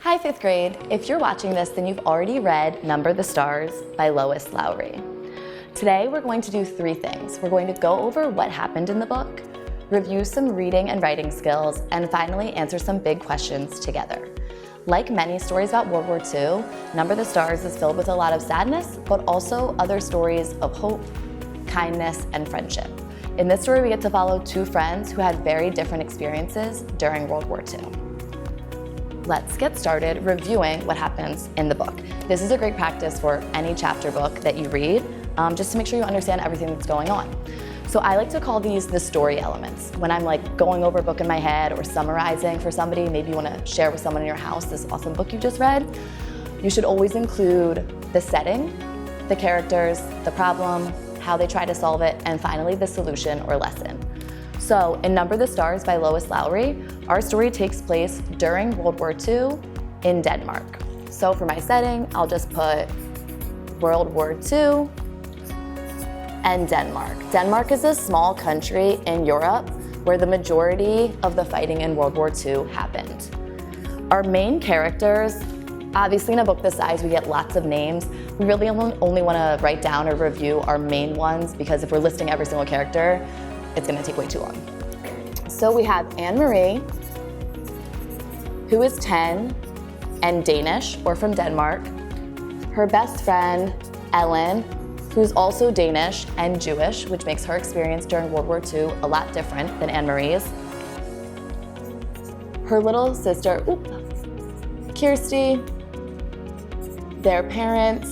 Hi, fifth grade. If you're watching this, then you've already read Number the Stars by Lois Lowry. Today, we're going to do three things. We're going to go over what happened in the book, review some reading and writing skills, and finally answer some big questions together. Like many stories about World War II, Number the Stars is filled with a lot of sadness, but also other stories of hope, kindness, and friendship. In this story, we get to follow two friends who had very different experiences during World War II. Let's get started reviewing what happens in the book. This is a great practice for any chapter book that you read, just to make sure you understand everything that's going on. So I like to call these the story elements. When I'm like going over a book in my head or summarizing for somebody, maybe you want to share with someone in your house this awesome book you just read, you should always include the setting, the characters, the problem, how they try to solve it, and finally the solution or lesson. So in Number the Stars by Lois Lowry, our story takes place during World War II in Denmark. So for my setting, I'll just put World War II and Denmark. Denmark is a small country in Europe where the majority of the fighting in World War II happened. Our main characters, obviously in a book this size, we get lots of names. We really only want to write down or review our main ones because if we're listing every single character, it's going to take way too long. So we have Anne-Marie, who is 10 and Danish, or from Denmark. Her best friend, Ellen, who's also Danish and Jewish, which makes her experience during World War II a lot different than Anne-Marie's. Her little sister, Kirsty, their parents,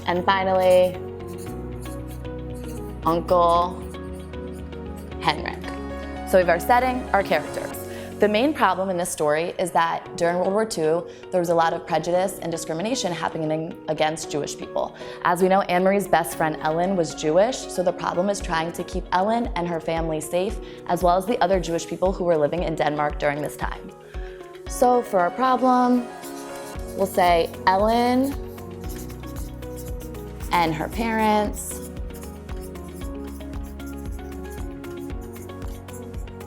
and finally, Uncle Henrik. So we have our setting, our characters. The main problem in this story is that during World War II, there was a lot of prejudice and discrimination happening against Jewish people. As we know, Anne-Marie's best friend Ellen was Jewish, so the problem is trying to keep Ellen and her family safe, as well as the other Jewish people who were living in Denmark during this time. So for our problem, we'll say Ellen and her parents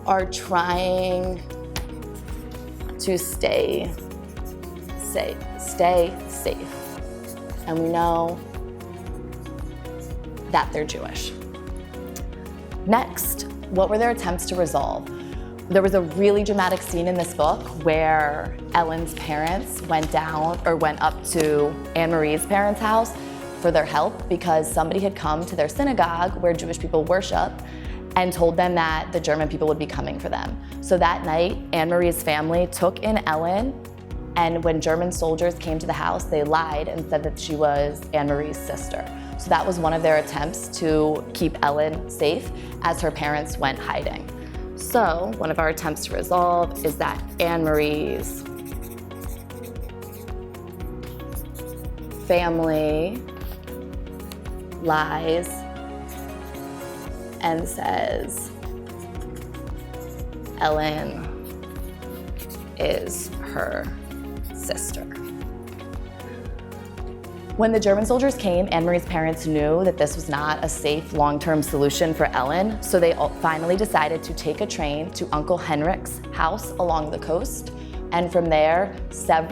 are trying to stay safe. And we know that they're Jewish. Next, what were their attempts to resolve? There was a really dramatic scene in this book where Ellen's parents went up to Anne-Marie's parents' house for their help because somebody had come to their synagogue where Jewish people worship and told them that the German people would be coming for them. So that night, Anne-Marie's family took in Ellen, and when German soldiers came to the house, they lied and said that she was Anne-Marie's sister. So that was one of their attempts to keep Ellen safe as her parents went hiding. So one of our attempts to resolve is that Anne-Marie's family lies and says Ellen is her sister. When the German soldiers came, Anne-Marie's parents knew that this was not a safe long-term solution for Ellen, so they finally decided to take a train to Uncle Henrik's house along the coast. And from there,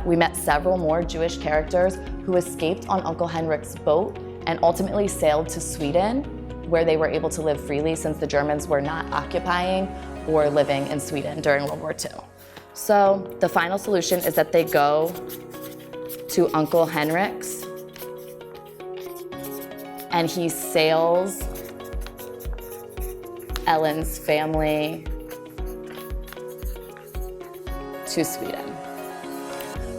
we met several more Jewish characters who escaped on Uncle Henrik's boat and ultimately sailed to Sweden, where they were able to live freely since the Germans were not occupying or living in Sweden during World War II. So the final solution is that they go to Uncle Henrik's and he sails Ellen's family to Sweden.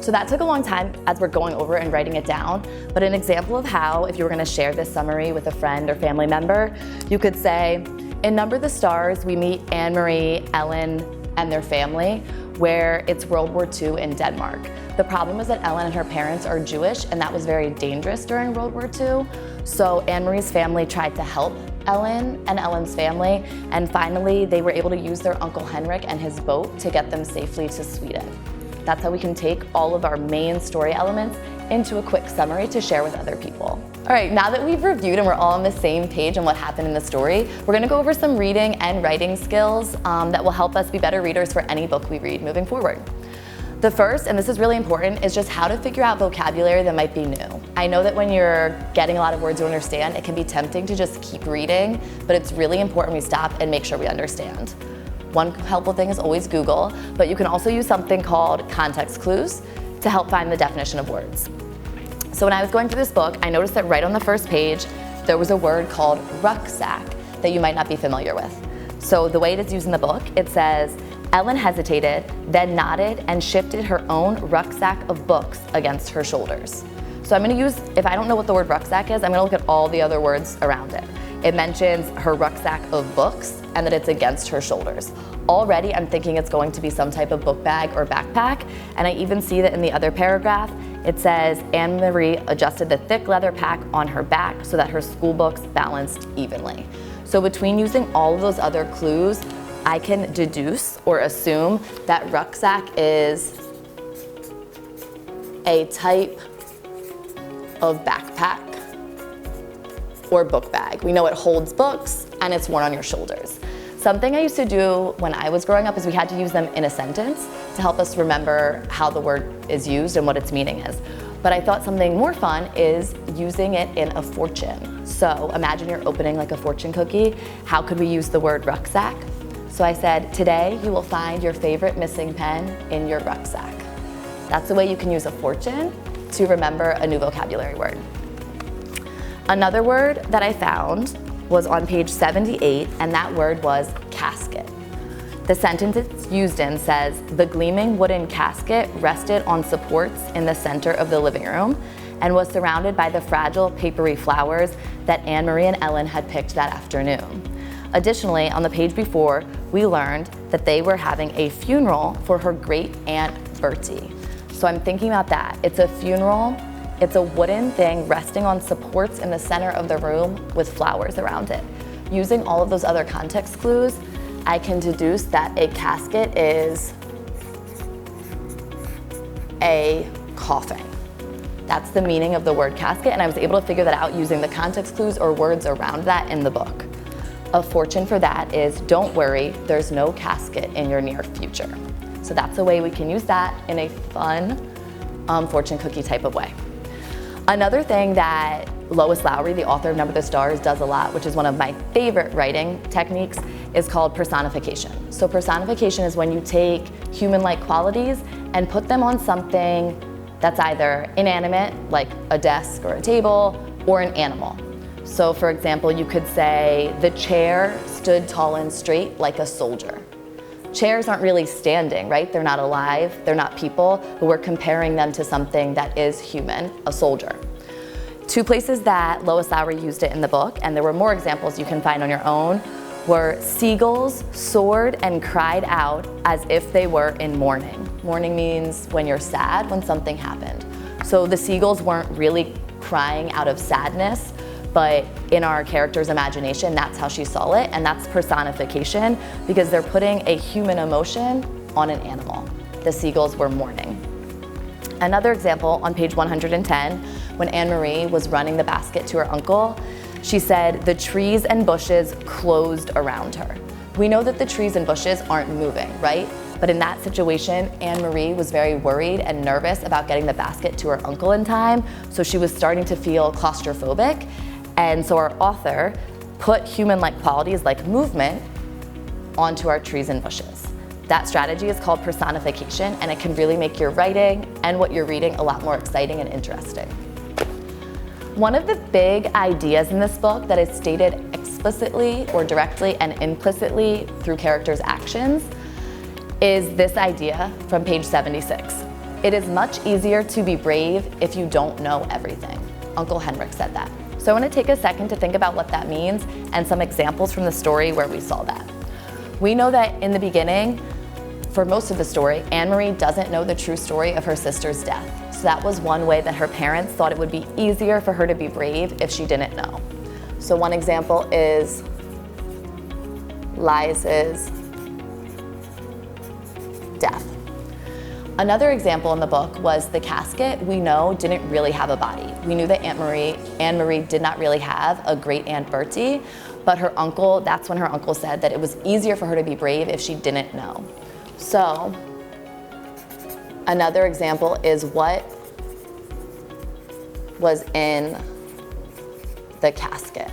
So that took a long time as we're going over and writing it down, but an example of how, if you were gonna share this summary with a friend or family member, you could say, in Number the Stars, we meet Anne-Marie, Ellen, and their family, where it's World War II in Denmark. The problem is that Ellen and her parents are Jewish, and that was very dangerous during World War II. So Anne-Marie's family tried to help Ellen and Ellen's family, and finally they were able to use their Uncle Henrik and his boat to get them safely to Sweden. That's how we can take all of our main story elements into a quick summary to share with other people. All right, now that we've reviewed and we're all on the same page on what happened in the story, we're gonna go over some reading and writing skills that will help us be better readers for any book we read moving forward. The first, and this is really important, is just how to figure out vocabulary that might be new. I know that when you're getting a lot of words you understand, it can be tempting to just keep reading, but it's really important we stop and make sure we understand. One helpful thing is always Google, but you can also use something called context clues to help find the definition of words. So when I was going through this book, I noticed that right on the first page, there was a word called rucksack that you might not be familiar with. So the way it is used in the book, it says, Ellen hesitated, then nodded and shifted her own rucksack of books against her shoulders. So I'm gonna use, if I don't know what the word rucksack is, I'm gonna look at all the other words around it. It mentions her rucksack of books and that it's against her shoulders. Already I'm thinking it's going to be some type of book bag or backpack, and I even see that in the other paragraph, it says Anne-Marie adjusted the thick leather pack on her back so that her school books balanced evenly. So between using all of those other clues, I can deduce or assume that rucksack is a type of backpack or book bag. We know it holds books and it's worn on your shoulders. Something I used to do when I was growing up is we had to use them in a sentence to help us remember how the word is used and what its meaning is. But I thought something more fun is using it in a fortune. So imagine you're opening like a fortune cookie. How could we use the word rucksack? So I said, today you will find your favorite missing pen in your rucksack. That's the way you can use a fortune to remember a new vocabulary word. Another word that I found was on page 78, and that word was casket. The sentence it's used in says, the gleaming wooden casket rested on supports in the center of the living room and was surrounded by the fragile papery flowers that Anne-Marie and Ellen had picked that afternoon. Additionally, on the page before, we learned that they were having a funeral for her great aunt Bertie. So I'm thinking about that. It's a funeral, it's a wooden thing resting on supports in the center of the room with flowers around it. Using all of those other context clues, I can deduce that a casket is a coffin. That's the meaning of the word casket, and I was able to figure that out using the context clues or words around that in the book. A fortune for that is, don't worry, there's no casket in your near future. So that's a way we can use that in a fun fortune cookie type of way. Another thing that Lois Lowry, the author of Number the Stars, does a lot, which is one of my favorite writing techniques, is called personification. So personification is when you take human-like qualities and put them on something that's either inanimate, like a desk or a table, or an animal. So for example, you could say, the chair stood tall and straight like a soldier. Chairs aren't really standing, right? They're not alive, they're not people, but we're comparing them to something that is human, a soldier. Two places that Lois Lowry used it in the book, and there were more examples you can find on your own, were seagulls soared and cried out as if they were in mourning. Mourning means when you're sad, when something happened. So the seagulls weren't really crying out of sadness, but in our character's imagination, that's how she saw it, and that's personification because they're putting a human emotion on an animal. The seagulls were mourning. Another example on page 110, when Anne-Marie was running the basket to her uncle, she said, the trees and bushes closed around her. We know that the trees and bushes aren't moving, right? But in that situation, Anne-Marie was very worried and nervous about getting the basket to her uncle in time, so she was starting to feel claustrophobic. And so our author put human-like qualities like movement onto our trees and bushes. That strategy is called personification, and it can really make your writing and what you're reading a lot more exciting and interesting. One of the big ideas in this book that is stated explicitly or directly and implicitly through characters' actions is this idea from page 76. It is much easier to be brave if you don't know everything. Uncle Henrik said that. So I want to take a second to think about what that means and some examples from the story where we saw that. We know that in the beginning, for most of the story, Anne-Marie doesn't know the true story of her sister's death. So that was one way that her parents thought it would be easier for her to be brave if she didn't know. So one example is Liza's death. Another example in the book was the casket we know didn't really have a body. We knew that Anne-Marie did not really have a great Aunt Bertie, but her uncle, that's when her uncle said that it was easier for her to be brave if she didn't know. So Another example is what was in the casket.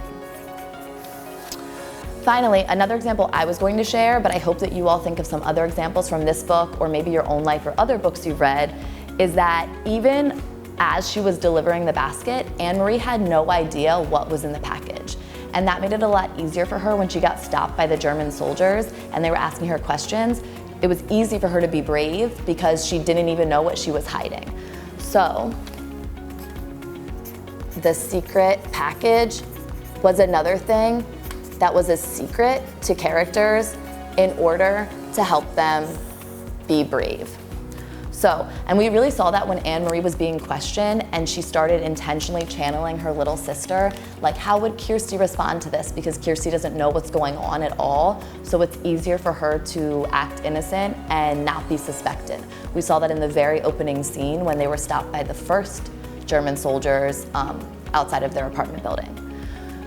Finally, another example I was going to share, but I hope that you all think of some other examples from this book or maybe your own life or other books you've read, is that even as she was delivering the basket, Anne-Marie had no idea what was in the package. And that made it a lot easier for her when she got stopped by the German soldiers and they were asking her questions. It was easy for her to be brave because she didn't even know what she was hiding. So, the secret package was another thing that was a secret to characters in order to help them be brave. So, and we really saw that when Anne-Marie was being questioned and she started intentionally channeling her little sister, like how would Kirsty respond to this? Because Kirsty doesn't know what's going on at all, so it's easier for her to act innocent and not be suspected. We saw that in the very opening scene when they were stopped by the first German soldiers outside of their apartment building.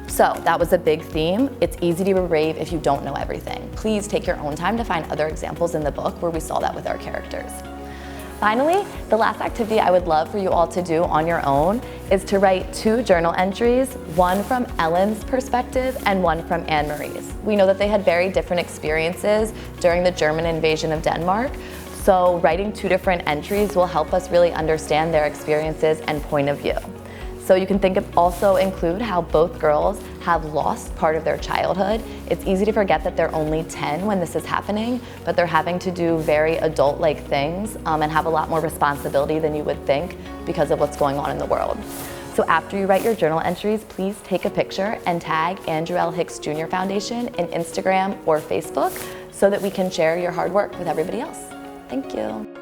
So that was a big theme. It's easy to be brave if you don't know everything. Please take your own time to find other examples in the book where we saw that with our characters. Finally, the last activity I would love for you all to do on your own is to write 2 journal entries, one from Ellen's perspective and one from Anne-Marie's. We know that they had very different experiences during the German invasion of Denmark, so writing 2 different entries will help us really understand their experiences and point of view. So you can also include how both girls have lost part of their childhood. It's easy to forget that they're only 10 when this is happening, but they're having to do very adult-like things and have a lot more responsibility than you would think because of what's going on in the world. So after you write your journal entries, please take a picture and tag Andrew L. Hicks Jr. Foundation in Instagram or Facebook so that we can share your hard work with everybody else. Thank you.